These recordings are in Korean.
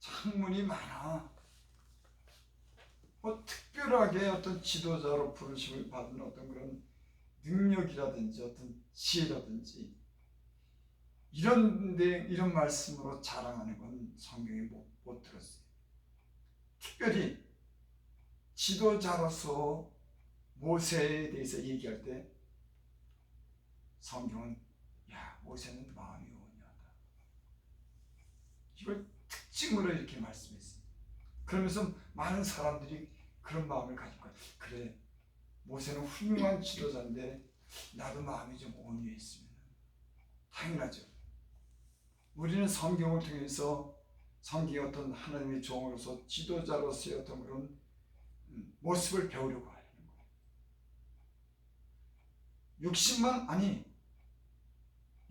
학문이 많아. 뭐 특별하게 어떤 지도자로 부르심을 받은 어떤 그런 능력이라든지 어떤 지혜라든지 이런 말씀으로 자랑하는 건 성경에 못 들었어요. 특별히 지도자로서 모세에 대해서 얘기할 때 성경은 야, 모세는 마음이 온유하다. 이걸 특징으로 이렇게 말씀했어요. 그러면서 많은 사람들이 그런 마음을 가질 거예요. 그래, 모세는 훌륭한 지도자인데 나도 마음이 좀 온유했으면. 당연하죠. 우리는 성경을 통해서 성경의 어떤 하나님의 종으로서 지도자로서의 어떤 그런 모습을 배우려고 하는 거예요.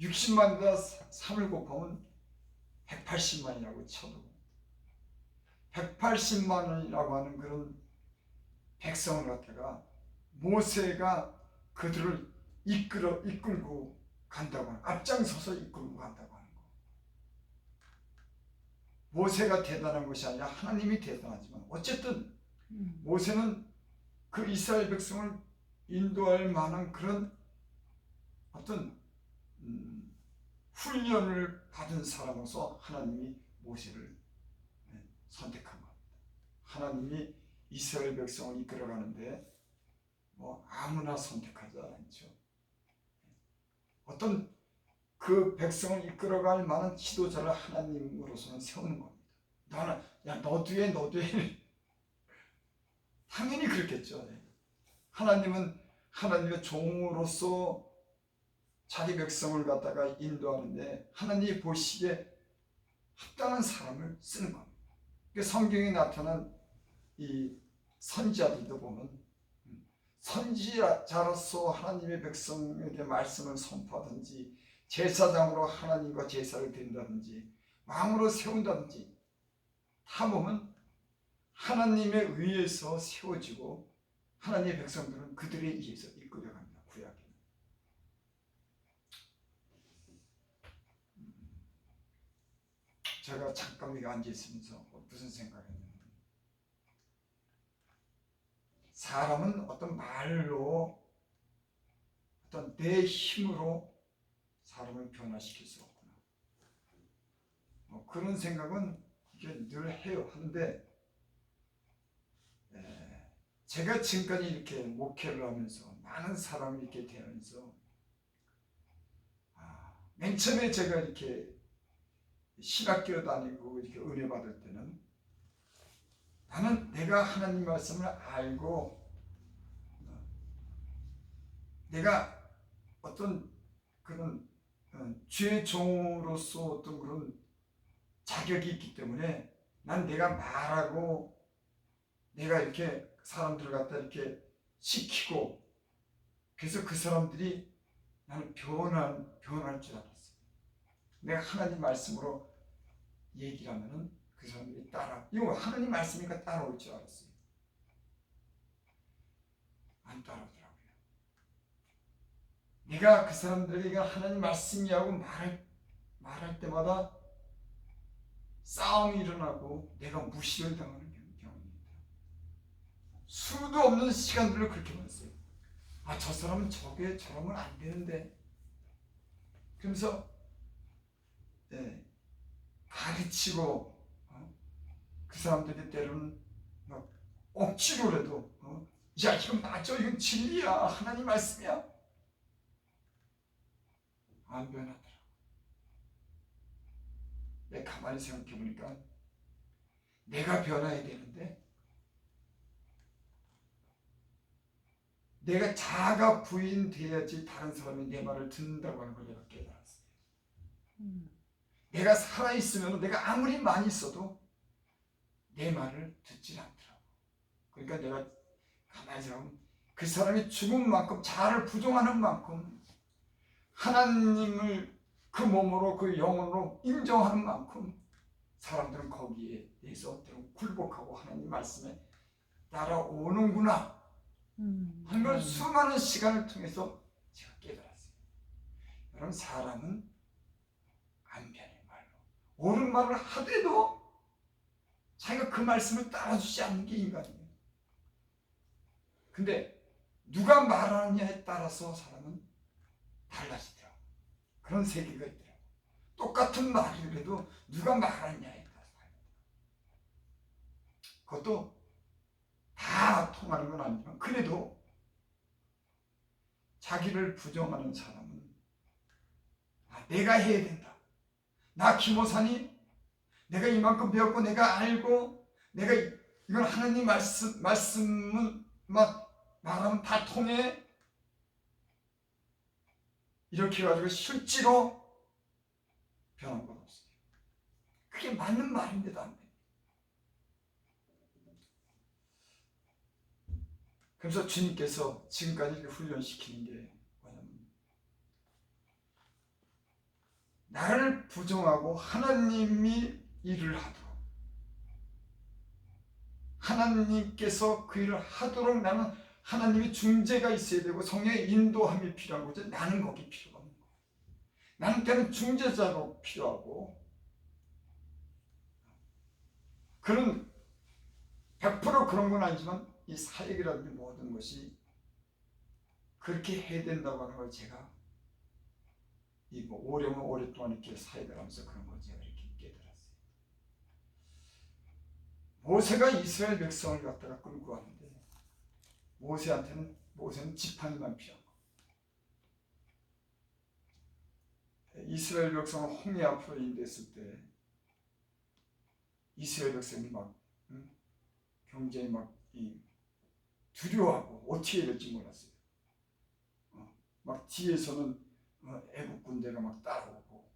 60만에다 3을 곱하면 180만이라고 쳐도 180만이라고 하는 그런 백성을 갖다가 모세가 그들을 이끌고 간다고 하는, 앞장서서 이끌고 간다고 하는 거. 모세가 대단한 것이 아니라 하나님이 대단하지만 어쨌든 모세는 그 이스라엘 백성을 인도할 만한 그런 어떤 훈련을 받은 사람으로서 하나님이 모세를 선택한 겁니다. 하나님이 이스라엘 백성을 이끌어가는데 뭐 아무나 선택하지 않죠. 어떤 그 백성을 이끌어갈 만한 지도자를 하나님으로서는 세우는 겁니다. 너도 해. 당연히 그렇겠죠. 하나님은 하나님의 종으로서 자기 백성을 갖다가 인도하는데 하나님이 보시기에 합당한 사람을 쓰는 겁니다. 성경에 나타난 이 선지자들도 보면 선지자로서 하나님의 백성에게 말씀을 선포하든지 제사장으로 하나님과 제사를 드린다든지 왕으로 세운다든지 다 보면 하나님에 의해서 세워지고 하나님의 백성들은 그들에 의해서 이끌어갑니다. 구약에는. 제가 잠깐 여기 앉아있으면서 무슨 생각했냐면 사람은 어떤 말로 어떤 내 힘으로 사람을 변화시킬 수 없구나. 그런 생각은 이게 늘 해요. 하는데 제가 지금까지 이렇게 목회를 하면서 많은 사람을 이렇게 대하면서 맨 처음에 제가 이렇게 신학교 다니고 이렇게 은혜 받을 때는 나는 내가 하나님 말씀을 알고 내가 어떤 그런 주의 종으로서 어떤 그런 자격이 있기 때문에 난 내가 말하고 내가 이렇게 사람들을 갖다 이렇게 시키고 그래서 그 사람들이 나는 변할 줄 알았어요. 내가 하나님 말씀으로 얘기를 하면은 그 사람들이 이거 하나님 말씀이니까 따라올 줄 알았어요. 안 따라오더라고요. 내가 그 사람들에게 하나님 말씀이라고 말할 때마다 싸움이 일어나고 내가 무시를 당하는 경우입니다. 수도 없는 시간들을 그렇게 보냈어요. 저 사람은 저러면 안 되는데. 그러면서 가르치고 그 사람들이 때로는 막 억지로라도 야, 이건 맞죠? 이건 진리야. 하나님 말씀이야. 안 변하더라고. 내가 가만히 생각해 보니까 내가 변해야 되는데 내가 자가 부인돼야지 다른 사람이 내 말을 듣는다고 하는 걸 내가 깨달았어요. 내가 살아있으면 내가 아무리 많이 있어도 내 말을 듣지 않더라고. 그러니까 내가 가만히 생각하면 그 사람이 죽은 만큼 자아를 부정하는 만큼 하나님을 그 몸으로 그 영혼으로 인정하는 만큼 사람들은 거기에 대해서 굴복하고 하나님 말씀에 따라오는구나 하는 걸 수많은 시간을 통해서 제가 깨달았어요. 여러분, 사람은 안 변해. 말로 옳은 말을 하더라도 자기가 그 말씀을 따라주지 않는 게 인간이에요. 근데 누가 말하느냐에 따라서 사람은 달라지더라고. 그런 세계가 있더라고. 똑같은 말이라도 누가 말하느냐에 따라서 달라요. 그것도 다 통하는 건 아니지만 그래도 자기를 부정하는 사람은 내가 해야 된다. 나 김호산이 내가 이만큼 배웠고 내가 알고 내가 이건 하나님 말씀은 말하면 다 통해. 이렇게 해가지고 실제로 변한 건 없어요. 그게 맞는 말인데도 안 돼요. 그래서 주님께서 지금까지 이렇게 훈련시키는 게 뭐냐면 나를 부정하고 하나님이 일을 하도록 하나님께서 그 일을 하도록 나는 하나님의 중재가 있어야 되고 성령의 인도함이 필요한 거죠. 나는 거기 필요가 없는 거예요. 나는 때는 중재자로 필요하고 그런 100% 그런 건 아니지만 이 사역이라든지 모든 것이 그렇게 해야 된다고 하는 걸 제가 오랫동안 이렇게 사역을 하면서 그런 걸 제가 이렇게 깨달았어요. 모세가 이스라엘 백성을 갖다가 끌고 왔는데 모세는 지팡이만 필요한 거예요. 이스라엘 백성은 홍해 앞으로 인도했을 때 이스라엘 백성이 굉장히 두려워하고 어떻게 해야 될지 몰랐어요. 뒤에서는 애국 군대가 따라오고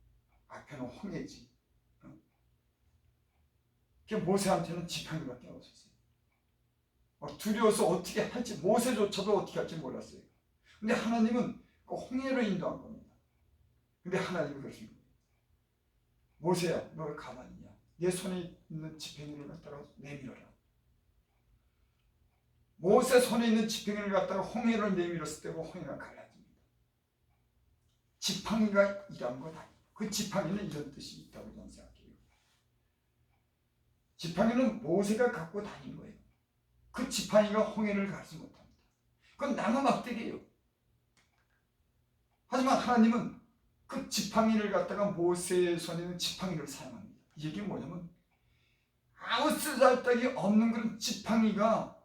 앞에는 홍해지. 모세한테는 지팡이밖에 없었어요. 두려워서 어떻게 할지 모세조차도 어떻게 할지 몰랐어요. 근데 하나님은 그 홍해로 인도한 겁니다. 근데 하나님은 그러십니다. 모세야, 너 왜 가만히 있냐? 내 손에 있는 지팡이를 갖다가 내밀어라. 모세 손에 있는 지팡이를 갖다가 홍해를 내밀었을 때 그 홍해가 갈라집니다. 지팡이가 일한 것 아니에요. 그 지팡이는 이런 뜻이 있다고 저는 생각해요. 지팡이는 모세가 갖고 다닌 거예요. 그 지팡이가 홍해를 가지 못합니다. 그건 나무 막대기예요. 하지만 하나님은 그 지팡이를 갖다가 모세의 손에 있는 지팡이를 사용합니다. 이 얘기는 뭐냐면 아무 쓰잘데기 없는 그런 지팡이가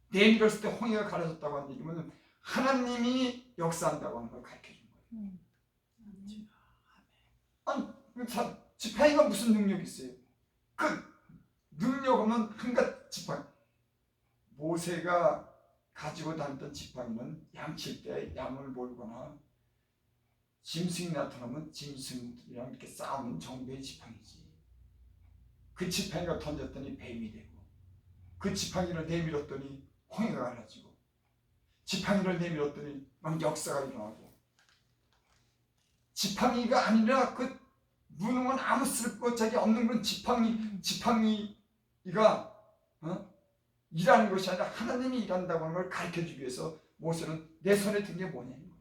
내밀었을 때 홍해가 가려졌다고 하는 얘기는 하나님이 역사한다고 하는 걸 가르쳐준 거예요. 아니, 지팡이가 무슨 능력이 있어요? 그 능력 없는 한갓 지팡이. 모세가 가지고 다녔던 지팡이는 양칠 때 양을 몰거나 짐승이 나타나면 짐승이랑 이렇게 싸우는 정배의 지팡이지. 그 지팡이가 던졌더니 뱀이 되고 그 지팡이를 내밀었더니 홍해가 갈라지고 지팡이를 내밀었더니 역사가 일어나고 지팡이가 아니라 그 무능한 아무 쓸것짝이 없는 그런 지팡이가 일하는 것이 아니라 하나님이 일한다고 하는 걸 가르쳐주기 위해서 모세는 내 손에 든 게 뭐냐는 거예요.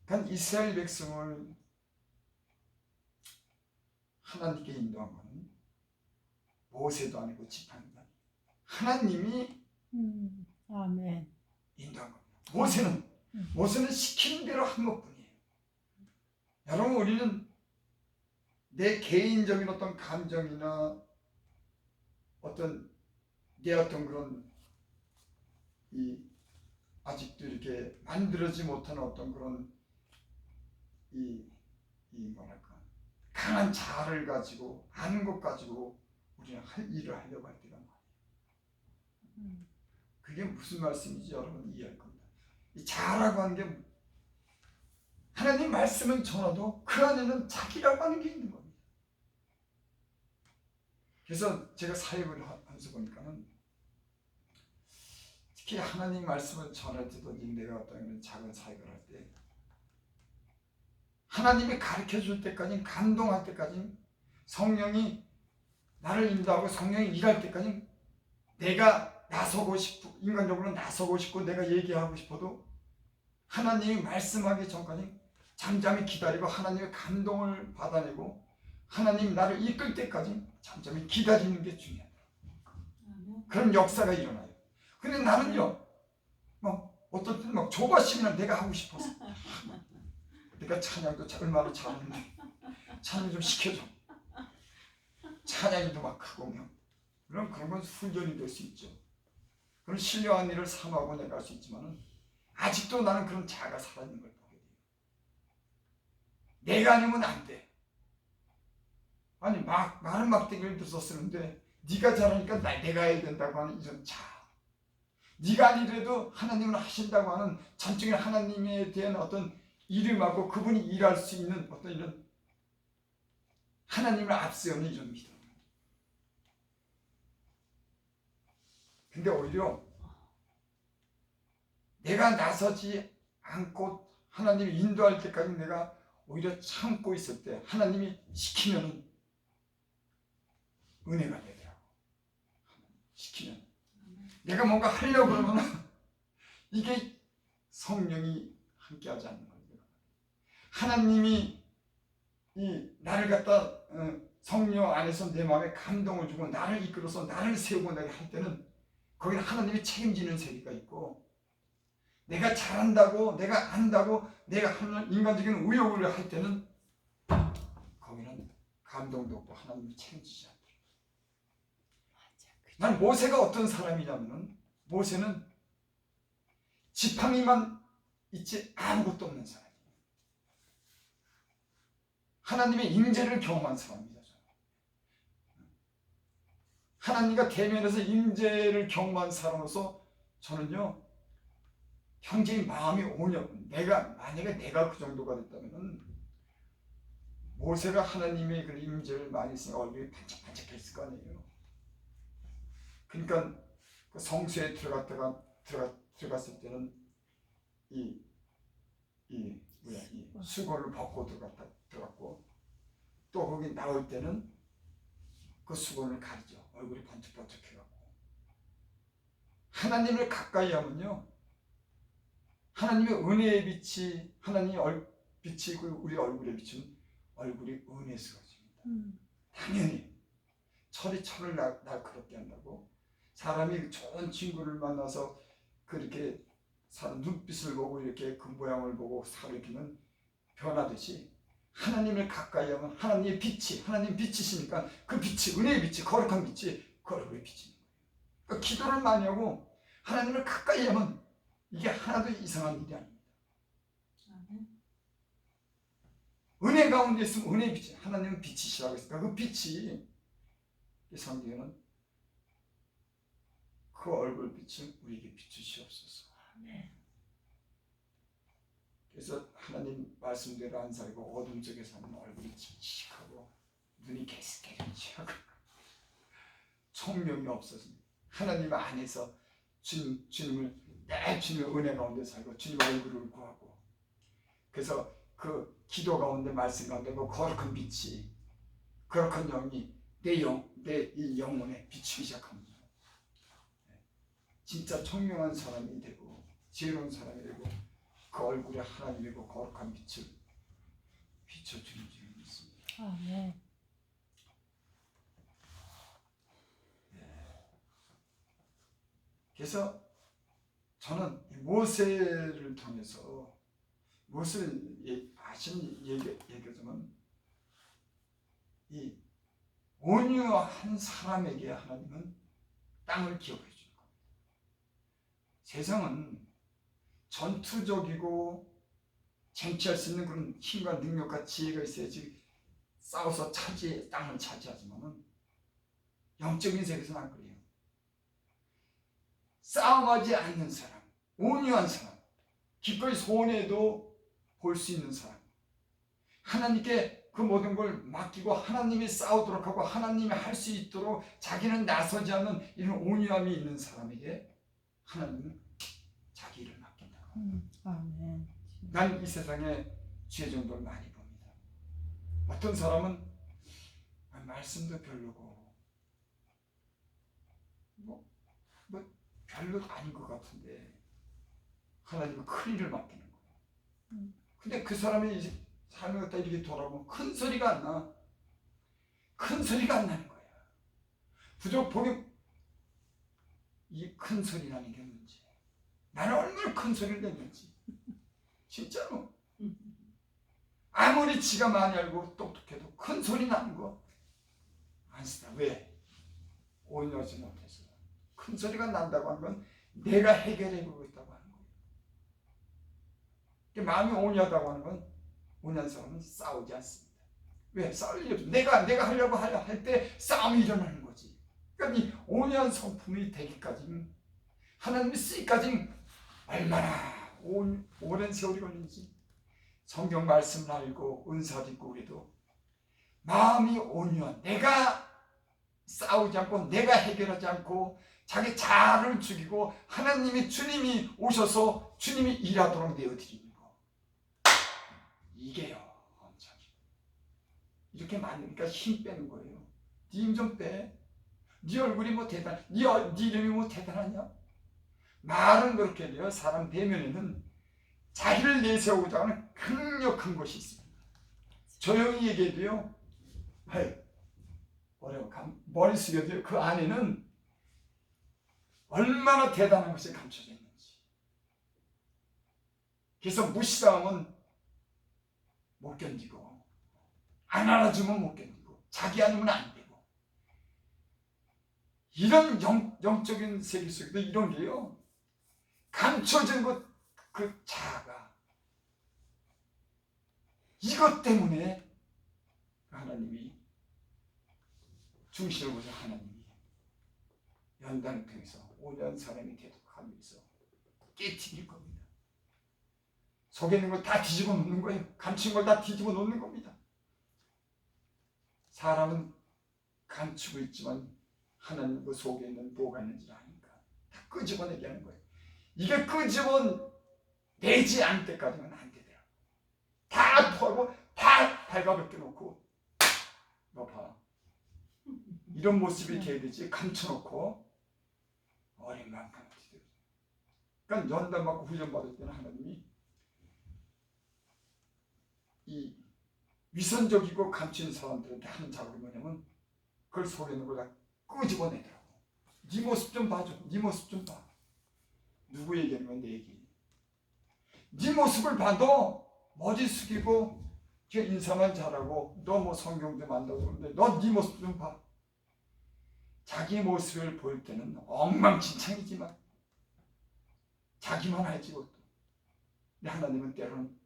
그러니까 이스라엘 백성을 하나님께 인도한 것은 모세도 아니고 지팡이가 아니고 하나님이 아멘. 인도한 겁니다. 모세는 시키는 대로 한 것뿐이에요. 여러분, 우리는 내 개인적인 어떤 감정이나 내 어떤 그런 아직도 이렇게 만들어지지 못한 어떤 그런 뭐랄까 강한 자아를 가지고 아는 것 가지고 우리는 일을 하려고 할 때가 많아요. 그게 무슨 말씀인지 여러분 이해할 겁니다. 이 자아라고 하는 게 하나님 말씀은 전화도 그 안에는 자기라고 하는 게 있는 겁니다. 그래서 제가 사역을 하면서 보니까는 특히 하나님 말씀을 전할 때도 내가 어떤 작은 사역을 할 때 하나님이 가르쳐 줄 때까지 감동할 때까지 성령이 나를 인도하고 성령이 일할 때까지 내가 나서고 싶고 인간적으로 나서고 싶고 내가 얘기하고 싶어도 하나님이 말씀하기 전까지 잠잠히 기다리고 하나님의 감동을 받아내고 하나님 나를 이끌 때까지 잠잠히 기다리는 게 중요하다. 아멘. 그런 역사가 일어나요. 근데 나는요, 막 어떨 때는 막 조바심이나 내가 하고 싶어서 내가 찬양도 얼마나 잘하는데 찬양 좀 시켜줘. 찬양이도 막 크고 그런 건 훈련이 될 수 있죠. 그런 신령한 일을 삼하고 내가 할 수 있지만은 아직도 나는 그런 자아가 살아있는 걸 보게 돼요. 내가 아니면 안 돼. 아니 많은 막대기를 들어서 쓰는데 네가 잘하니까 내가 해야 된다고 하는 이런 자아. 네가 아니래도 하나님은 하신다고 하는 전적인 하나님에 대한 어떤 이름하고 그분이 일할 수 있는 어떤 이런 하나님을 앞세우는 이런 믿음. 근데 오히려 내가 나서지 않고 하나님이 인도할 때까지 내가 오히려 참고 있을 때 하나님이 시키면 은혜가 되더라고. 시키면 내가 뭔가 하려고 그러면 이게 성령이 함께하지 않는 거예요. 하나님이 나를 갖다 성령 안에서 내 마음에 감동을 주고 나를 이끌어서 나를 세우고 내가 할 때는 거기는 하나님이 책임지는 세계가 있고, 내가 잘한다고 내가 안다고 내가 하는 인간적인 의욕을 할 때는 거기는 감동도 없고 하나님이 책임지지 않더라고요. 난 모세가 어떤 사람이냐면 모세는 지팡이만 있지 아무것도 없는 사람이에요. 하나님의 임재를 경험한 사람입니다. 하나님과 대면에서 임재를 경험한 사람으로서 저는요 굉장히 마음이 만약에 내가 그 정도가 됐다면 모세가 하나님의 그 임재를 많이 했으니까 얼굴이 반짝반짝했을 거 아니에요. 그러니까 그 성소에 들어갔을 때는 이 수건을 벗고 들어갔고, 또 거기 나올 때는 그 수건을 가리죠. 얼굴이 번쩍번쩍해갖고. 하나님을 가까이 하면요, 하나님의 은혜의 빛이, 하나님의 빛이 우리 얼굴에 비추면 얼굴이 은혜스러워집니다. 당연히 철이 날카롭게 한다고 사람이 좋은 친구를 만나서 그렇게 눈빛을 보고 이렇게 그 모양을 보고 살이키면 변하듯이 하나님을 가까이 하면 하나님의 빛이, 하나님 빛이시니까 그 빛이, 은혜의 빛이, 거룩한 빛이 그 얼굴에 비치는 거예요. 그러니까 기도를 많이 하고 하나님을 가까이 하면 이게 하나도 이상한 일이 아닙니다. 은혜 가운데 있으면 은혜의 빛이, 하나님은 빛이시라고 했으니까 그 빛이, 성경에는 그 얼굴 빛을 우리에게 비추시옵소서. 그래서 하나님 말씀대로 안 살고 어둠 속에 사는 얼굴이 칙칙하고 눈이 개스개스하고 총명이 없어서 하나님 안에서 주님의 은혜 가운데 살고 주님 얼굴을 구하고, 그래서 그 기도 가운데 말씀 가운데 그 거룩한 빛이, 거룩한 영이 내 이 영혼에 비추기 시작합니다. 진짜 총명한 사람이 되고 지혜로운 사람이 되고 그 얼굴에 하나님의 그 거룩한 빛을 비춰주는 줄을 믿습니다. 아멘. 그래서 저는 모세를 통해서 모세를 아시는 얘기하자면 이 온유한 사람에게 하나님은 땅을 기업해 주는 겁니다. 세상은 전투적이고 쟁취할 수 있는 그런 힘과 능력과 지혜가 있어야지 싸워서 땅을 차지하지만은 영적인 세계에서는 안 그래요. 싸움하지 않는 사람, 온유한 사람, 기꺼이 손해도 볼 수 있는 사람, 하나님께 그 모든 걸 맡기고 하나님이 싸우도록 하고 하나님이 할 수 있도록 자기는 나서지 않는 이런 온유함이 있는 사람에게 하나님은 자기 일을 맡긴다. 아멘. 난 이 세상에 죄 정도를 많이 봅니다. 어떤 사람은 말씀도 별로고 뭐 별로 아닌 것 같은데 하나님은 큰 일을 맡기는 거예요. 근데 그 사람이 이제 삶을 갖다 이렇게 돌아보면 큰 소리가 안 나. 큰 소리가 안 나는 거야. 부족 복음 이 큰 소리 나는 게 문제. 나는 얼마나 큰 소리를 냈는지 진짜로. 아무리 지가 많이 알고 똑똑해도 큰 소리 나는 거 안 쓰다. 왜? 온유하지 못해서. 큰 소리가 난다고 하는 건 내가 해결해 보고 있다고 하는 거예요. 마음이 온유하다고 하는 건 온유한 사람은 싸우지 않습니다. 왜? 싸울 일이 없어. 내가 하려고 할 때 싸움이 일어나는 거지. 그러니까 이 온유한 성품이 되기까지는, 하나님이 쓰기까지는 얼마나 오랜 세월이 걸리는지. 성경 말씀을 알고 은사를 입고 그래도 마음이 온유한, 내가 싸우지 않고 내가 해결하지 않고 자기 자아를 죽이고 하나님이 주님이 오셔서 주님이 일하도록 내어드리는 거, 이게요 엄청 이렇게 많으니까 힘 빼는 거예요. 네 힘 좀 빼. 네 얼굴이 뭐 대단, 네 이름이 뭐 대단하냐? 말은 그렇게 해요. 사람 대면에는 자기를 내세우고자 하는 강력한 것이 있습니다. 조용히 얘기해도요, 어려워. 머리 숙여도요, 그 안에는 얼마나 대단한 것이 감춰져 있는지. 그래서 무시당하면 못 견디고, 안 알아주면 못 견디고, 자기 아니면 안 되고, 이런 영적인 세계 속에도 이런 게요, 감춰진 것, 그 자아가, 이것 때문에 하나님이 중심을 보셔. 하나님이 연단을 통해서 온유한 사람이 되도록 하기 위해서 깨트릴 겁니다. 속에 있는 걸 다 뒤집어 놓는 거예요. 감춘 걸 다 뒤집어 놓는 겁니다. 사람은 감추고 있지만 하나님 그 속에 있는 뭐가 있는지 아니까 다 끄집어내게 하는 거예요. 이게 끄집어내지 않을 때까지는 안 되더라고. 다 털고 다 발가벗겨 놓고, 너 봐, 이런 모습이 돼야 되지. 감춰놓고 어린 만큼. 그러니까 연단받고 훈련받을 때는 하나님이 이 위선적이고 감춘 사람들한테 하는 작업이 뭐냐면 그걸 속에 있는 걸 다 끄집어내더라고. 네 모습 좀 봐줘. 네 모습 좀 봐. 누구 얘기하는 건 내 얘기. 네 모습을 봐도 머리 숙이고 인사만 잘하고 너 뭐 성경 좀 안다고 그러는데 너 네 모습 좀 봐. 자기 모습을 볼 때는 엉망진창이지만 자기만 알지 그것도. 근데 하나님은 때로는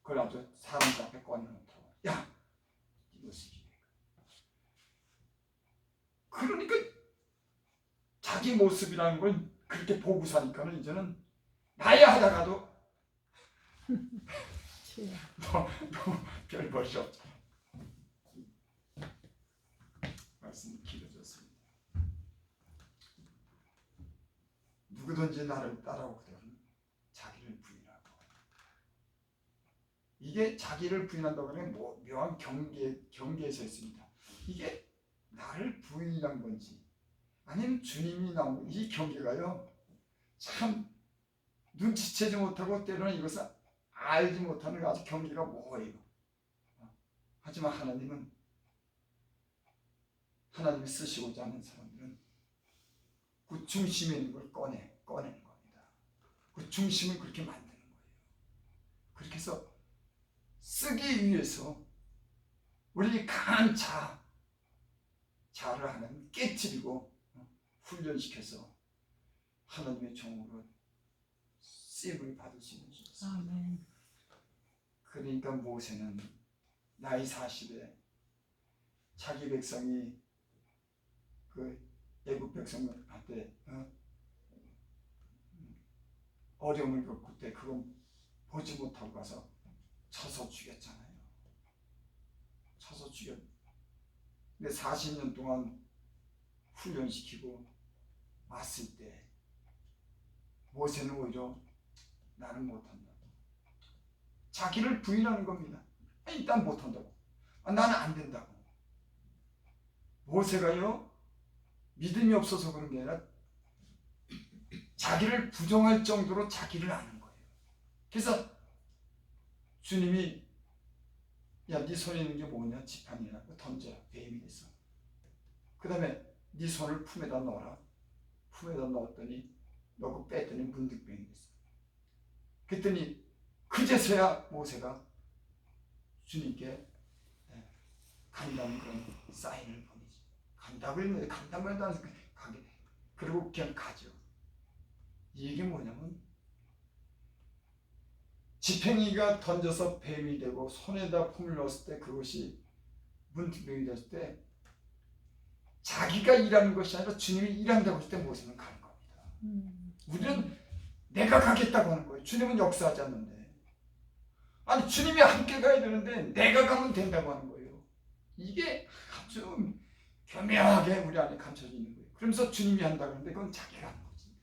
그걸 아주 사람들 앞에 꺼내놓더라고. 야, 네 모습이. 그러니까 자기 모습이라는 걸 그렇게 보고 사니까는 이제는 나야 하다가도 너 별 버릇이 없잖아. 말씀이 길어졌습니다. 누구든지 나를 따라오거든 자기를 부인하고. 이게 자기를 부인한다고 하는 뭐 묘한 경계에 서 있습니다. 이게 나를 부인한 건지 아니면 주님이 나온 이 경계가요, 참 눈치채지 못하고 때로는 이것을 알지 못하는 아주 경계가 모호해요. 하지만 하나님이 쓰시고자 하는 사람들은 그 중심에 있는 걸 꺼내는 겁니다. 그 중심을 그렇게 만드는 거예요. 그렇게 해서 쓰기 위해서 우리 강한 자아를 하나님 깨트리고 훈련시켜서 하나님의 종으로 쓰임을 받을 수 있는 것입니다. 아멘. 그러니까 모세는 나이 40에 자기 백성이 그 애국 백성한테 어려움을 겪을 때 그건 보지 못하고 가서 쳐서 죽였잖아요. 쳐서 죽였. 근데 40년 동안 훈련시키고 왔을 때 모세는 오히려 나는 못한다. 자기를 부인하는 겁니다. 일단 못한다고. 나는 안 된다고. 모세가요, 믿음이 없어서 그런 게 아니라 자기를 부정할 정도로 자기를 아는 거예요. 그래서 주님이 야, 네 손에 있는 게 뭐냐? 지팡이냐? 던져라. 뱀이 됐어. 그 다음에 네 손을 품에다 넣어라. 품에다 넣었더니 넣고 뺐더니 문득병이 됐어. 그랬더니 그제서야 모세가 주님께 간다는 그런 사인을 보내지. 간다고 했는데 간다고 해도 안 가게 돼. 그리고 그냥 가죠. 이게 뭐냐면 지팡이가 던져서 뱀이 되고 손에다 품을 넣었을 때 그것이 문득병이 됐을 때 자기가 일하는 것이 아니라 주님이 일한다고 했을 때 모세는 가는 겁니다. 우리는 내가 가겠다고 하는 거예요. 주님은 역사하지 않는데. 아니 주님이 함께 가야 되는데 내가 가면 된다고 하는 거예요. 이게 아주 교묘하게 우리 안에 감춰져 있는 거예요. 그러면서 주님이 한다고 하는데 그건 자기가 하는 거지.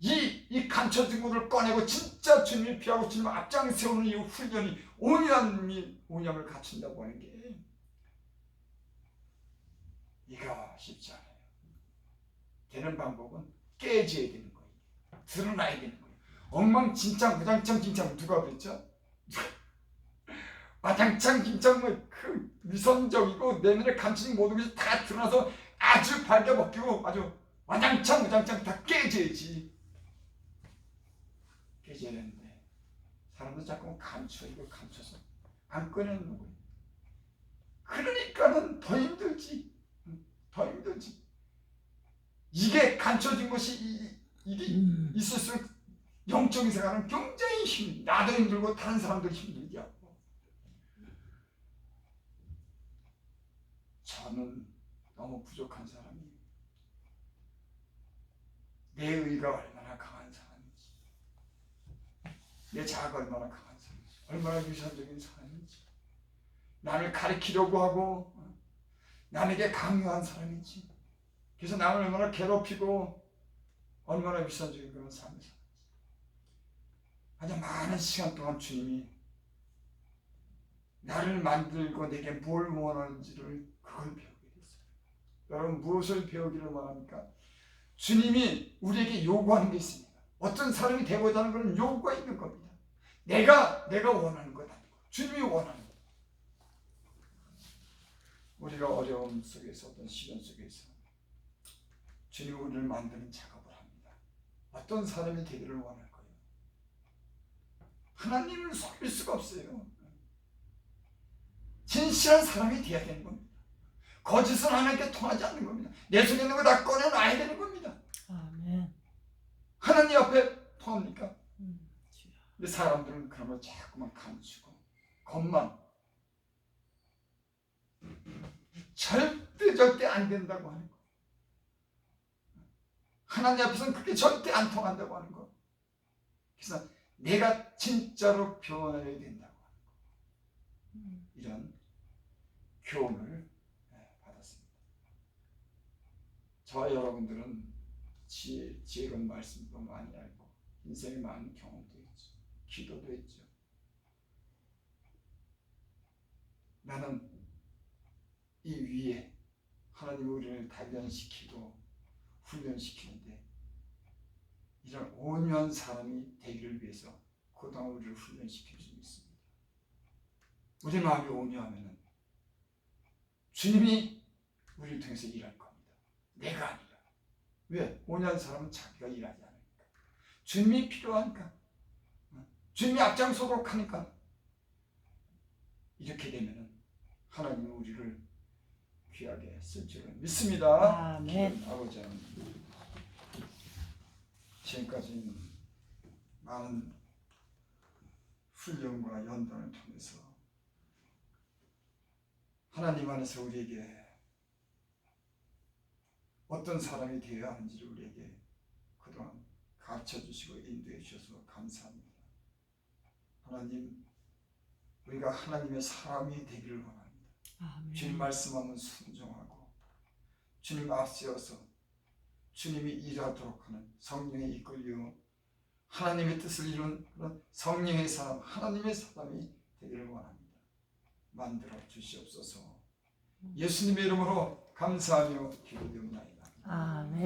이 감춰진 것을 꺼내고 진짜 주님이 피하고 주님을 앞장 세우는 이 훈련이 온유함을 갖춘다고 하는 게 이거 쉽지 않아요. 되는 방법은 깨져야 되는 거예요. 드러나야 되는 거예요. 엉망진창 무장창 진창 누가 그랬죠? 와장창 진창 그 위선적이고 내면에 감추는 모든 것이 다 드러나서 아주 밝게 벗기고 아주 와장창 무장창 다 깨져야지. 깨져야 되는데 사람들 자꾸 감춰서 안 꺼내는 거예요. 그러니까는 더 힘들지. 이게 감춰진 것이 이게 있을수록 영적인 생활은 굉장히 힘들고 나도 힘들고 다른 사람도 힘들게 하고 저는 너무 부족한 사람이에요. 내 의가 얼마나 강한 사람인지 내 자아가 얼마나 강한 사람인지 얼마나 유산적인 사람인지 나를 가리키려고 하고 남에게 강요한 사람인지 그래서 남을 얼마나 괴롭히고 얼마나 위선적인 그런 삶을 살았지. 아주 많은 시간 동안 주님이 나를 만들고 내게 뭘 원하는지를 그걸 배우게 됐어요. 여러분 무엇을 배우기를 원합니까? 주님이 우리에게 요구하는 게 있습니다. 어떤 사람이 되고자 하는 것은 요구가 있는 겁니다. 내가 원하는 것 아니고 주님이 원하는 것. 우리가 어려움 속에서 어떤 시련 속에서 주님이 우리를 만드는 작업을 합니다. 어떤 사람이 되기를 원할 거예요. 하나님을 속일 수가 없어요. 진실한 사람이 되어야 되는 겁니다. 거짓은 하나님께 통하지 않는 겁니다. 내 속에 있는 거 다 꺼내놔야 되는 겁니다. 아멘. 하나님 앞에 통합니까? 근데 사람들은 그런 걸 자꾸만 감추고 겉만 절대 안 된다고 하는 거. 하나님 앞에서는 그게 절대 안 통한다고 하는 거. 그래서 내가 진짜로 변해야 된다고 하는 거. 이런 교훈을 받았습니다. 저와 여러분들은 지혜로운 말씀도 많이 알고 인생에 많은 경험도 있죠. 기도도 했죠. 나는 이 위에 하나님이 우리를 단련시키고 훈련시키는데 이런 온유한 사람이 되기를 위해서 그동안 우리를 훈련시킬 수 있습니다. 우리 마음이 온유하면 주님이 우리를 통해서 일할 겁니다. 내가 아니라. 왜? 온유한 사람은 자기가 일하지 않으니까. 주님이 필요하니까. 주님이 앞장서도록 하니까. 이렇게 되면 하나님은 우리를 귀하게 쓸 줄을 믿습니다. 아멘. 아버지 하나님, 지금까지 많은 훈련과 연단을 통해서 하나님 안에서 우리에게 어떤 사람이 되어야 하는지를 우리에게 그동안 가르쳐주시고 인도해 주셔서 감사합니다. 하나님, 우리가 하나님의 사람이 되기를 원합니다. 아멘. 주님 말씀하면 순종하고 주님 앞세워서 주님이 일하도록 하는 성령에 이끌려 하나님의 뜻을 이룬 그런 성령의 사람, 하나님의 사람이 되기를 원합니다. 만들어 주시옵소서. 예수님의 이름으로 감사하며 기도드립니다. 아멘.